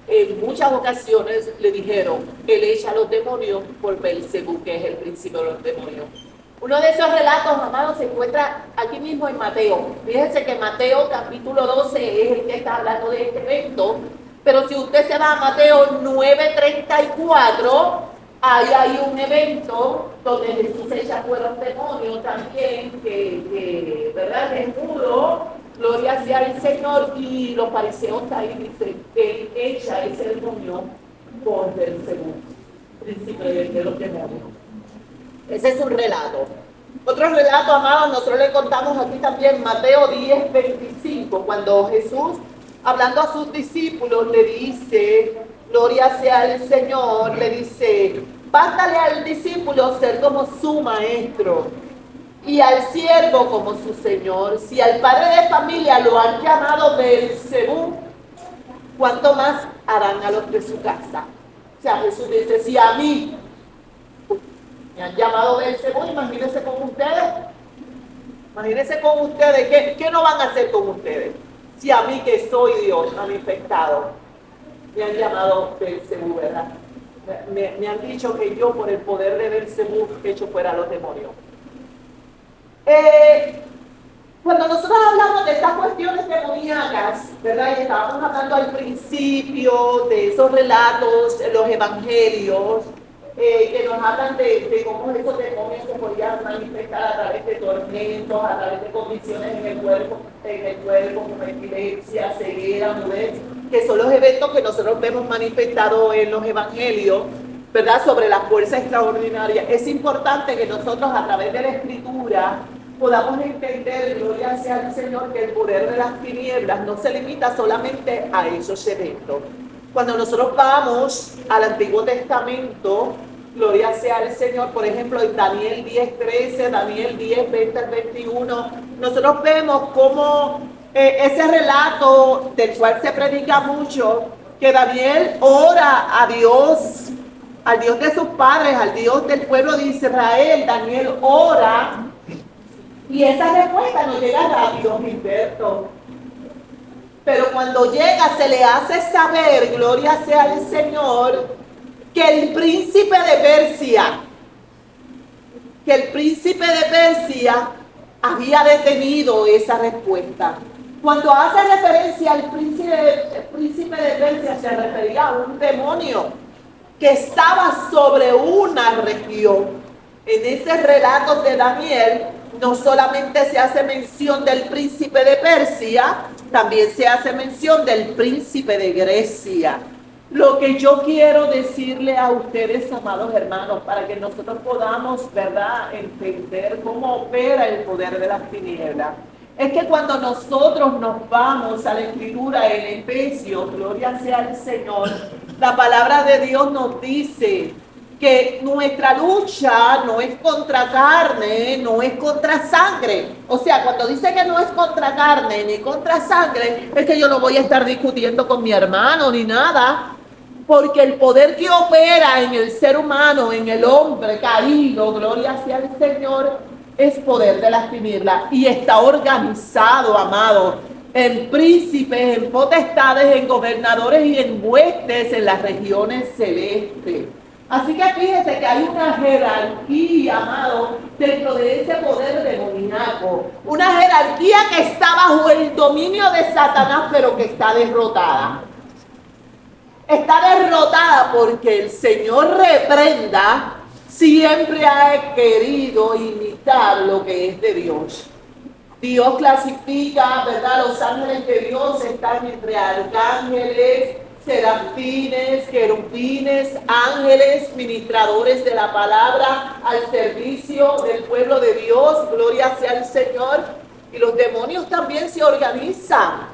en muchas ocasiones le dijeron, él echa a los demonios por Belcebú, que es el príncipe de los demonios. Uno de esos relatos, amados, se encuentra aquí mismo en Mateo. Fíjense que Mateo capítulo 12 es el que está hablando de este evento, pero si usted se va a Mateo 9:34, ahí hay un evento donde Jesús echa fuera un demonio también, que ¿verdad? Es mudo, gloria sea al Señor, y los fariseos ahí dicen que él echa ese demonio por Belcebú, príncipe de los demonios. Ese es un relato. Otro relato, amados, nosotros le contamos aquí también, Mateo 10:25, cuando Jesús, hablando a sus discípulos, le dice, gloria sea al Señor, le dice, bástale al discípulo ser como su maestro y al siervo como su señor. Si al padre de familia lo han llamado Belcebú, ¿cuánto más harán a los de su casa? O sea, Jesús dice, si a mí me han llamado Belcebú, imagínense con ustedes. Imagínense con ustedes, ¿qué no van a hacer con ustedes? Si a mí, que soy Dios manifestado, me han llamado Belcebú, ¿verdad? Me han dicho que yo, por el poder de Belcebú, echo fuera a los demonios. Cuando nosotros hablamos de estas cuestiones demoníacas, ¿verdad? Y estábamos hablando al principio de esos relatos en los evangelios, que nos hablan de cómo esos demonios se podían manifestar a través de tormentos, a través de condiciones en el cuerpo como epilepsia, ceguera, mudez, que son los eventos que nosotros vemos manifestados en los evangelios, ¿verdad? Sobre la fuerza extraordinaria. Es importante que nosotros a través de la Escritura podamos entender, gloria sea al Señor, que el poder de las tinieblas no se limita solamente a esos eventos. Cuando nosotros vamos al Antiguo Testamento, gloria sea al Señor, por ejemplo, en Daniel 10:13, Daniel 10:20 al 21, nosotros vemos cómo ese relato del cual se predica mucho, que Daniel ora a Dios, al Dios de sus padres, al Dios del pueblo de Israel. Daniel ora y esa respuesta no llega rápido, Gilberto. Pero cuando llega se le hace saber, gloria sea al Señor, que el príncipe de Persia había detenido esa respuesta. Cuando hace referencia al príncipe de Persia, se refería a un demonio que estaba sobre una región. En ese relato de Daniel, no solamente se hace mención del príncipe de Persia, también se hace mención del príncipe de Grecia. Lo que yo quiero decirle a ustedes, amados hermanos, para que nosotros podamos, ¿verdad?, entender cómo opera el poder de las tinieblas, es que cuando nosotros nos vamos a la Escritura en Efesios, gloria sea al Señor, la palabra de Dios nos dice que nuestra lucha no es contra carne, no es contra sangre. O sea, cuando dice que no es contra carne ni contra sangre, es que yo no voy a estar discutiendo con mi hermano ni nada, porque el poder que opera en el ser humano, en el hombre caído, gloria sea al Señor, es poder de las tinieblas y está organizado, amado, en príncipes, en potestades, en gobernadores y en huestes en las regiones celestes. Así que fíjese que hay una jerarquía, amado, dentro de ese poder demoníaco. Una jerarquía que está bajo el dominio de Satanás, pero que está derrotada. Está derrotada porque el Señor reprenda, siempre ha querido imitar lo que es de Dios. Dios clasifica, ¿verdad? Los ángeles de Dios están entre arcángeles, serafines, querubines, ángeles, ministradores de la palabra al servicio del pueblo de Dios. Gloria sea al Señor. Y los demonios también se organizan.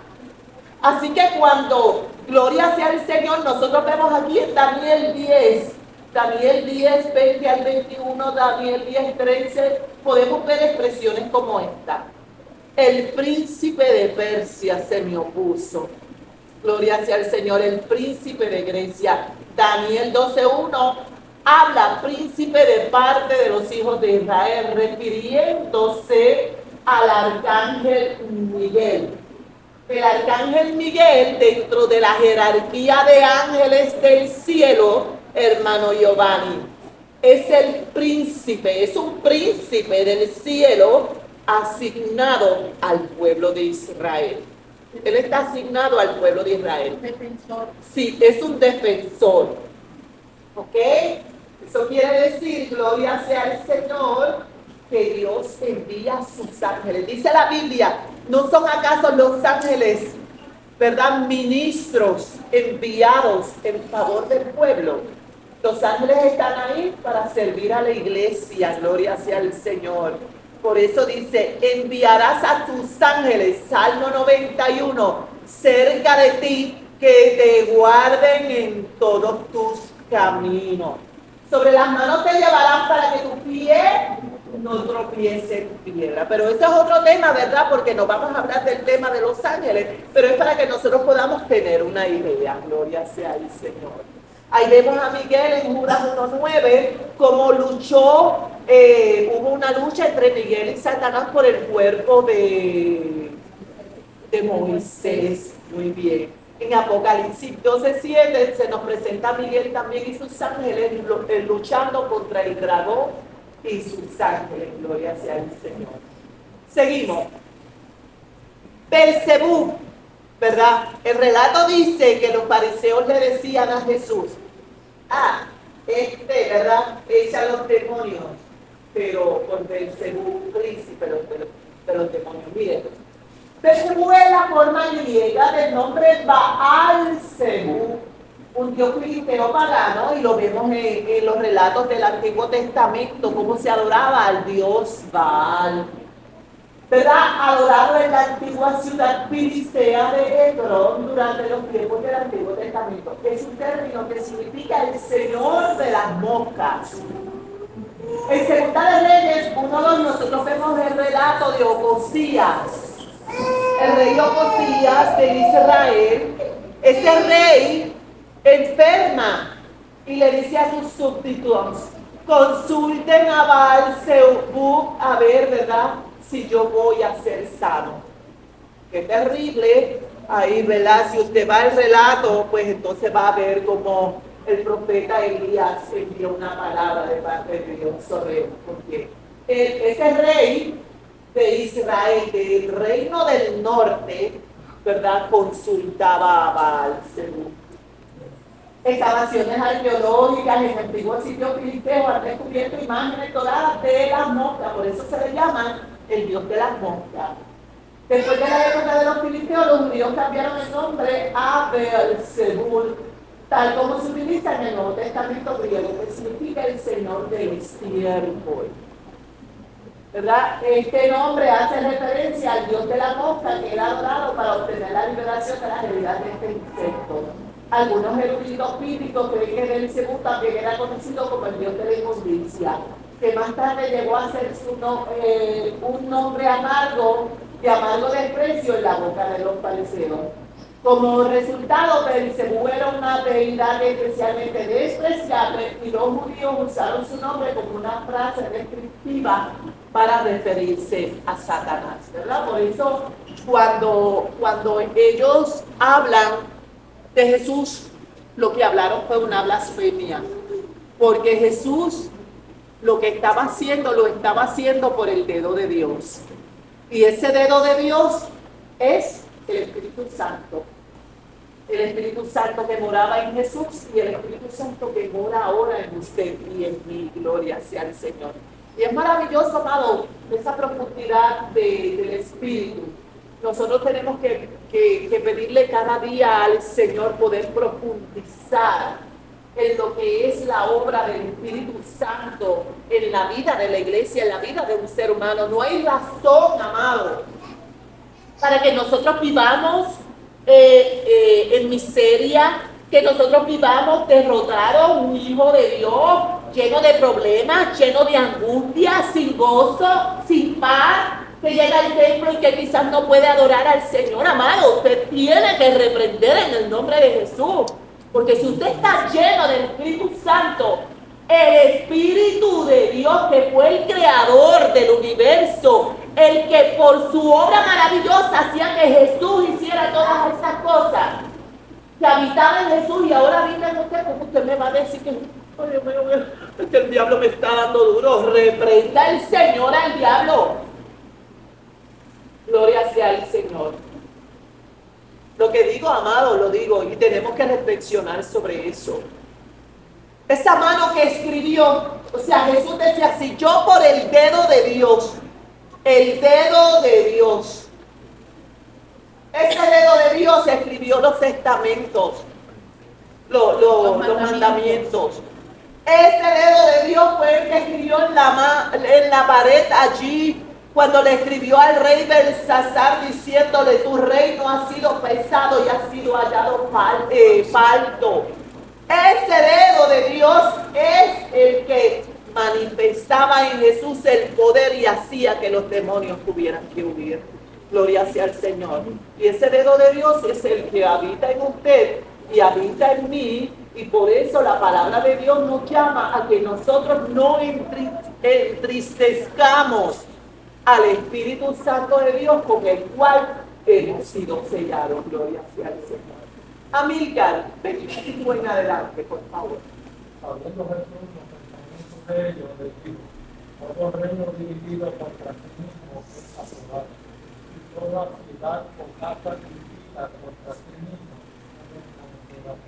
Así que cuando, gloria sea al Señor, nosotros vemos aquí en Daniel 10, 20 al 21, Daniel 10, 13, podemos ver expresiones como esta. El príncipe de Persia se me opuso. Gloria sea al Señor. El príncipe de Grecia. Daniel 12:1 habla príncipe de parte de los hijos de Israel, refiriéndose al arcángel Miguel. El arcángel Miguel, dentro de la jerarquía de ángeles del cielo, hermano Giovanni, es el príncipe, es un príncipe del cielo asignado al pueblo de Israel. Él está asignado al pueblo de Israel. Defensor. Sí, es un defensor. ¿Ok? Eso quiere decir, gloria sea al Señor, que Dios envía a sus ángeles. Dice la Biblia, ¿no son acaso los ángeles, verdad, ministros enviados en favor del pueblo? Los ángeles están ahí para servir a la iglesia, gloria sea al Señor. Por eso dice, enviarás a tus ángeles, Salmo 91, cerca de ti, que te guarden en todos tus caminos. Sobre las manos te llevarán para que tu pie no tropiece en piedra. Pero ese es otro tema, ¿verdad? Porque nos vamos a hablar del tema de los ángeles, pero es para que nosotros podamos tener una idea. Gloria sea al Señor. Ahí vemos a Miguel en Judas 1:9, cómo luchó, hubo una lucha entre Miguel y Satanás por el cuerpo de Moisés. Muy bien. En Apocalipsis 12:7 se nos presenta a Miguel también y sus ángeles luchando contra el dragón y sus ángeles. Gloria sea al Señor. Seguimos. Belzebú, ¿verdad? El relato dice que los fariseos le decían a Jesús, ¿verdad? Echa a los demonios, pero por Belzebú, príncipe de los demonios. Miren, Belzebú es la forma griega del nombre Baal-Zebú, un dios filisteo pagano, y lo vemos en los relatos del Antiguo Testamento, cómo se adoraba al dios Baal. ¿verdad? Adorado en la antigua ciudad filistea de Hebrón durante los tiempos del Antiguo Testamento. Es un término que significa el Señor de las moscas. En Segunda de Reyes 1:2 nosotros vemos el relato de Ocosías. El rey Ocosías de Israel, ese rey enferma y le dice a sus súbditos, consulten a Baal-Zebub a ver, ¿verdad?, si yo voy a ser sano. Qué terrible. Ahí, ¿verdad? Si usted va al relato, pues entonces va a ver como el profeta Elías envió una palabra de parte de Dios sobre él. Porque ese rey de Israel, del reino del norte, ¿verdad?, consultaba a Baal-Zebub. Excavaciones arqueológicas en antiguos sitios filisteos han descubierto imágenes doradas de las moscas, por eso se le llama el dios de las moscas. Después de la época de los filisteos, los judíos cambiaron el nombre a Beelzebul, tal como se utiliza en el Nuevo Testamento griego, que significa el Señor del estiércol. ¿Verdad? Este nombre hace referencia al dios de la mosca que era adorado para obtener la liberación de las heridas de este insecto. Algunos eruditos bíblicos creen que Beelzebul también era conocido como el dios de la inmundicia, que más tarde llegó a ser un nombre amargo, de amargo desprecio en la boca de los fariseos. Como resultado, Beelzebub era una deidad especialmente despreciable y los judíos usaron su nombre como una frase descriptiva para referirse a Satanás, ¿verdad? Por eso, cuando ellos hablan de Jesús, lo que hablaron fue una blasfemia, porque Jesús lo que estaba haciendo, lo estaba haciendo por el dedo de Dios. Y ese dedo de Dios es el Espíritu Santo. El Espíritu Santo que moraba en Jesús y el Espíritu Santo que mora ahora en usted y en mí. Gloria sea al Señor. Y es maravilloso, amado, esa profundidad del Espíritu. Nosotros tenemos que pedirle cada día al Señor poder profundizar en lo que es la obra del Espíritu Santo en la vida de la iglesia, en la vida de un ser humano. No hay razón, amado, para que nosotros vivamos en miseria, que nosotros vivamos derrotados, un hijo de Dios lleno de problemas, lleno de angustia, sin gozo, sin paz, que llega al templo y que quizás no puede adorar al Señor. Amado, usted tiene que reprender en el nombre de Jesús. Porque si usted está lleno del Espíritu Santo, el Espíritu de Dios, que fue el creador del universo, el que por su obra maravillosa hacía que Jesús hiciera todas esas cosas, que habitaba en Jesús y ahora habita en usted, ¿cómo usted me va a decir que, oh Dios mío, es que el diablo me está dando duro? Reprenda el Señor al diablo. Gloria sea al Señor. Lo que digo, amado, lo digo, y tenemos que reflexionar sobre eso. Esa mano que escribió, o sea, Jesús decía así, yo por el dedo de Dios, el dedo de Dios. Ese dedo de Dios escribió los testamentos, los mandamientos. Ese dedo de Dios fue el que escribió en la pared allí, cuando le escribió al rey Belsasar diciéndole, tu reino ha sido pesado y ha sido hallado falto. Ese dedo de Dios es el que manifestaba en Jesús el poder y hacía que los demonios tuvieran que huir. Gloria sea al Señor. Y ese dedo de Dios es el que habita en usted y habita en mí. Y por eso la palabra de Dios nos llama a que nosotros no entristezcamos al Espíritu Santo de Dios con el cual hemos sido sellados. Gloria sea al Señor. Amílcar, 25 en adelante, por favor. Habiendo Jesús los pensamientos de ellos, les dijo, todo reino dividido contra sí mismo es aprobado, y toda ciudad o casa dividida contra sí mismo es aprobada.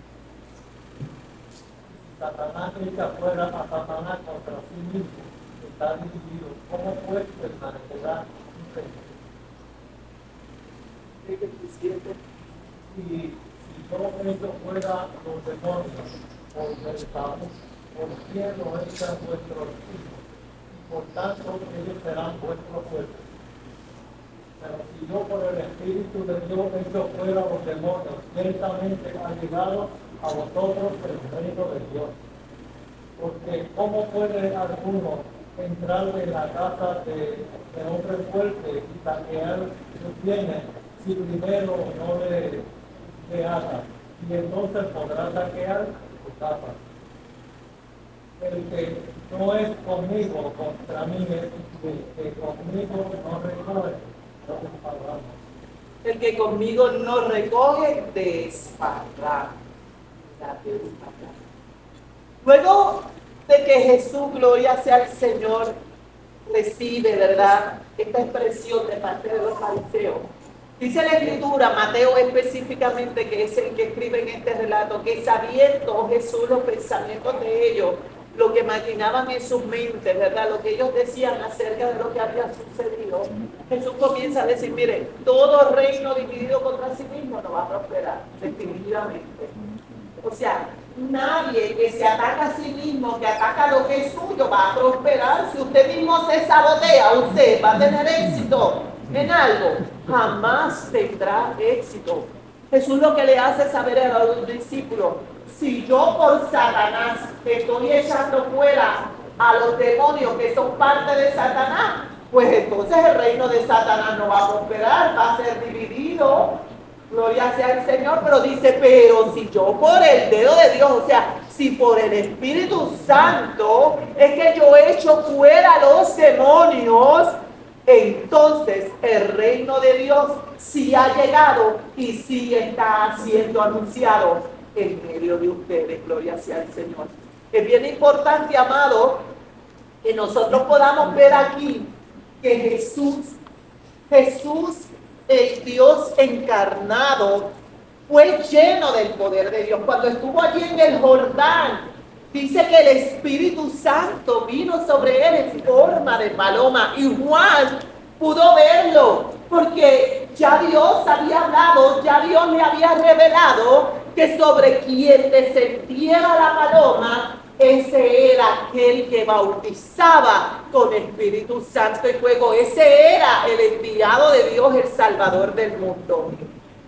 Si Satanás echa fuera a Satanás contra sí mismo, está dividido, ¿cómo pues permanecerá un reino? Y si todo esto fuera los demonios, por cielo echan vuestros hijos, y por tanto ellos serán vuestros jueces. Pero si yo por el Espíritu de Dios echo fuera los demonios, ciertamente ha llegado a vosotros el reino de Dios. Porque ¿cómo puede alguno entrar en la casa de hombre fuerte y saquear sus bienes si primero no le ata? Y entonces podrá saquear su casa. El que no es conmigo contra mí es el que conmigo no recoge, no desparrama. El que conmigo no recoge, desparrama. Luego de que Jesús, gloria sea al Señor, recibe, ¿verdad?, esta expresión de parte de los fariseos. Dice la Escritura, Mateo específicamente, que es el que escribe en este relato, que sabiendo Jesús los pensamientos de ellos, lo que imaginaban en sus mentes, ¿verdad?, lo que ellos decían acerca de lo que había sucedido, Jesús comienza a decir, miren, todo reino dividido contra sí mismo no va a prosperar, definitivamente. O sea, nadie que se ataca a sí mismo, que ataca lo que es suyo, va a prosperar. Si usted mismo se sabotea, usted va a tener éxito en algo, jamás tendrá éxito. Jesús lo que le hace saber a los discípulos, si yo por Satanás estoy echando fuera a los demonios que son parte de Satanás, pues entonces el reino de Satanás no va a prosperar, va a ser dividido. Gloria sea al Señor, pero dice, pero si yo por el dedo de Dios, o sea, si por el Espíritu Santo es que yo echo fuera los demonios, entonces el reino de Dios sí ha llegado y sí está siendo anunciado en medio de ustedes. Gloria sea al Señor. Es bien importante, amado, que nosotros podamos ver aquí que Jesús, el Dios encarnado, fue lleno del poder de Dios. Cuando estuvo allí en el Jordán, dice que el Espíritu Santo vino sobre él en forma de paloma. Y Juan pudo verlo, porque ya Dios había hablado, ya Dios le había revelado que sobre quien descendiera la paloma, ese era aquel que bautizaba con Espíritu Santo y fuego. Ese era el enviado de Dios, el Salvador del mundo.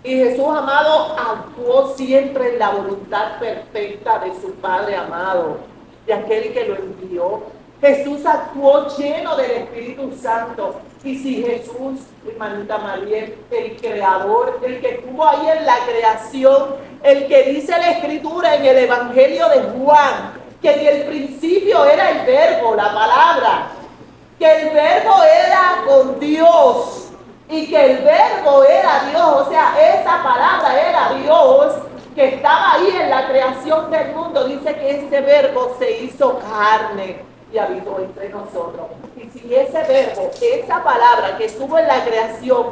Y Jesús, amado, actuó siempre en la voluntad perfecta de su Padre amado, de aquel que lo envió. Jesús actuó lleno del Espíritu Santo. Y si Jesús, hermanita María, el creador, el que estuvo ahí en la creación, el que dice la Escritura en el Evangelio de Juan, que en el principio era el verbo, la palabra, que el verbo era con Dios y que el verbo era Dios, o sea, esa palabra era Dios, que estaba ahí en la creación del mundo. Dice que ese verbo se hizo carne y habitó entre nosotros. Y si ese verbo, esa palabra que estuvo en la creación,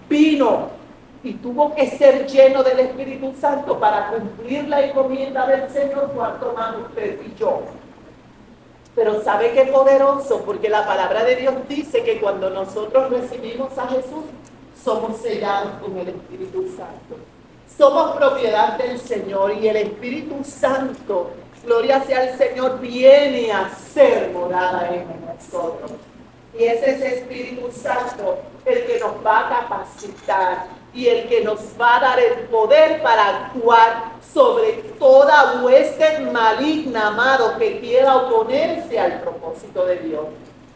vino y tuvo que ser lleno del Espíritu Santo para cumplir la encomienda del Señor, cuanto más usted y yo. Pero ¿sabe qué poderoso? Porque la palabra de Dios dice que cuando nosotros recibimos a Jesús, somos sellados con el Espíritu Santo. Somos propiedad del Señor y el Espíritu Santo, gloria sea al Señor, viene a ser morada en nosotros. Y es ese Espíritu Santo el que nos va a capacitar y el que nos va a dar el poder para actuar sobre toda hueste maligna, amado, que quiera oponerse al propósito de Dios,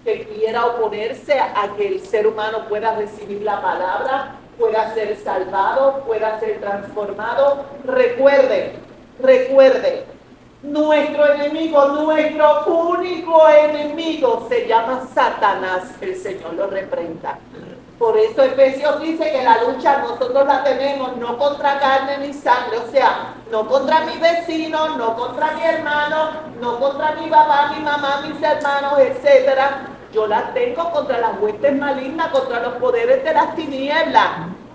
que quiera oponerse a que el ser humano pueda recibir la palabra, pueda ser salvado, pueda ser transformado. Recuerde, nuestro enemigo, nuestro único enemigo se llama Satanás. El Señor lo reprenda. Por eso Efesios dice que la lucha nosotros la tenemos no contra carne ni sangre, o sea, no contra mi vecino, no contra mi hermano, no contra mi papá, mi mamá, mis hermanos, etcétera. Yo la tengo contra las huestes malignas, contra los poderes de las tinieblas.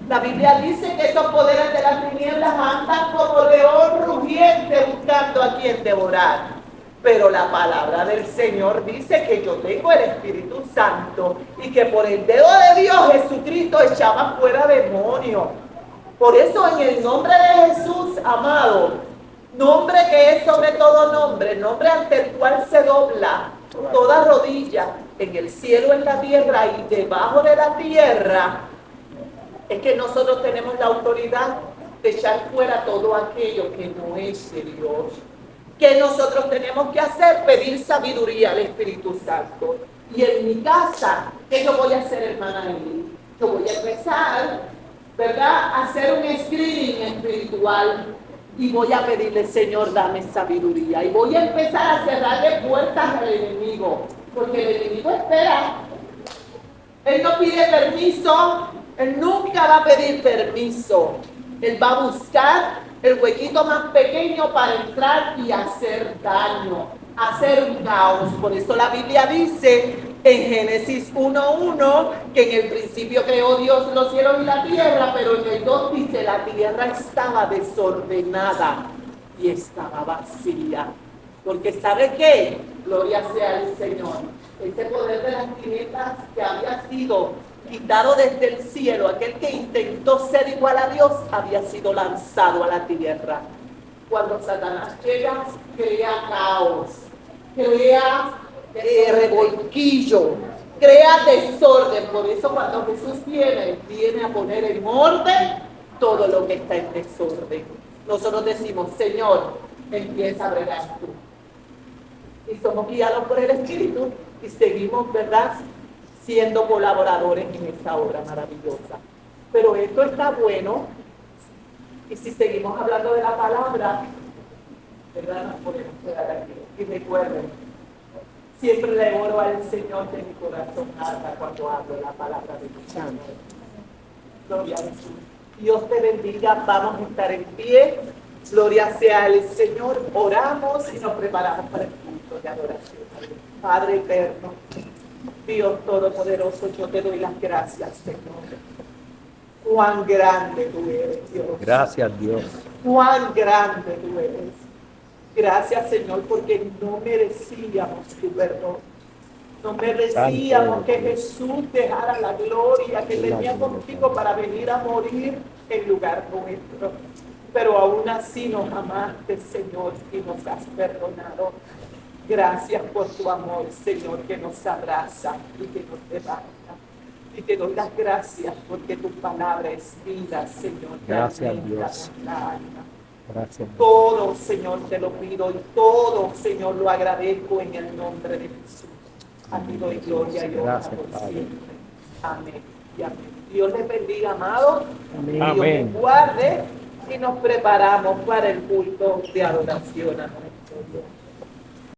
La Biblia dice que estos poderes de las tinieblas andan como león rugiente buscando a quien devorar. Pero la palabra del Señor dice que yo tengo el Espíritu Santo y que por el dedo de Dios Jesucristo echaba fuera demonios. Por eso en el nombre de Jesús, amado, nombre que es sobre todo nombre, nombre ante el cual se dobla toda rodilla en el cielo, en la tierra y debajo de la tierra, Es que nosotros tenemos la autoridad de echar fuera todo aquello que no es de Dios. ¿Qué nosotros tenemos que hacer? Pedir sabiduría al Espíritu Santo. Y en mi casa, ¿qué yo voy a hacer, hermana Eli? Yo voy a empezar, ¿verdad?, a hacer un screening espiritual. Y voy a pedirle, Señor, dame sabiduría. Y voy a empezar a cerrarle puertas al enemigo. Porque el enemigo espera. Él no pide permiso. Él nunca va a pedir permiso. Él va a buscar el huequito más pequeño para entrar y hacer daño, hacer un caos. Por eso la Biblia dice en Génesis 1:1 que en el principio creó Dios los cielos y la tierra, pero en el 2 dice la tierra estaba desordenada y estaba vacía. Porque ¿sabe qué? Gloria sea al Señor. Ese poder de las tinieblas que había sido quitado desde el cielo, aquel que intentó ser igual a Dios, había sido lanzado a la tierra. Cuando Satanás llega, crea caos, crea revolquillo, crea desorden. Por eso cuando Jesús viene a poner en orden todo lo que está en desorden. Nosotros decimos, Señor, empieza a bregar tú. Y somos guiados por el Espíritu y seguimos, ¿verdad?, siendo colaboradores en esta obra maravillosa. Pero esto está bueno, y si seguimos hablando de la palabra, ¿verdad?, nos podemos quedar aquí. Y recuerden, siempre le oro al Señor de mi corazón arda cuando hablo la palabra de mi Señor. Gloria a Jesús. Dios te bendiga, vamos a estar en pie. Gloria sea al Señor. Oramos y nos preparamos para el culto de adoración. Padre eterno, Dios todopoderoso, yo te doy las gracias, Señor. Cuán grande tú eres, Dios. Gracias, Dios. Cuán grande tú eres. Gracias, Señor, porque no merecíamos tu perdón. No merecíamos que Jesús dejara la gloria que tenía contigo para venir a morir en lugar nuestro. Pero aún así nos amaste, Señor, y nos has perdonado. Gracias por tu amor, Señor, que nos abraza y que nos levanta. Y te doy las gracias porque tu palabra es vida, Señor. Gracias, alimenta Dios. nuestra alma. Gracias. Todo, Señor, te lo pido y todo, Señor, lo agradezco en el nombre de Jesús. A ti doy gloria y honra Gracias, por Padre. siempre. Amén y amén. Dios les bendiga, amados. Dios Amén. les guarde y nos preparamos para el culto de adoración. Amén.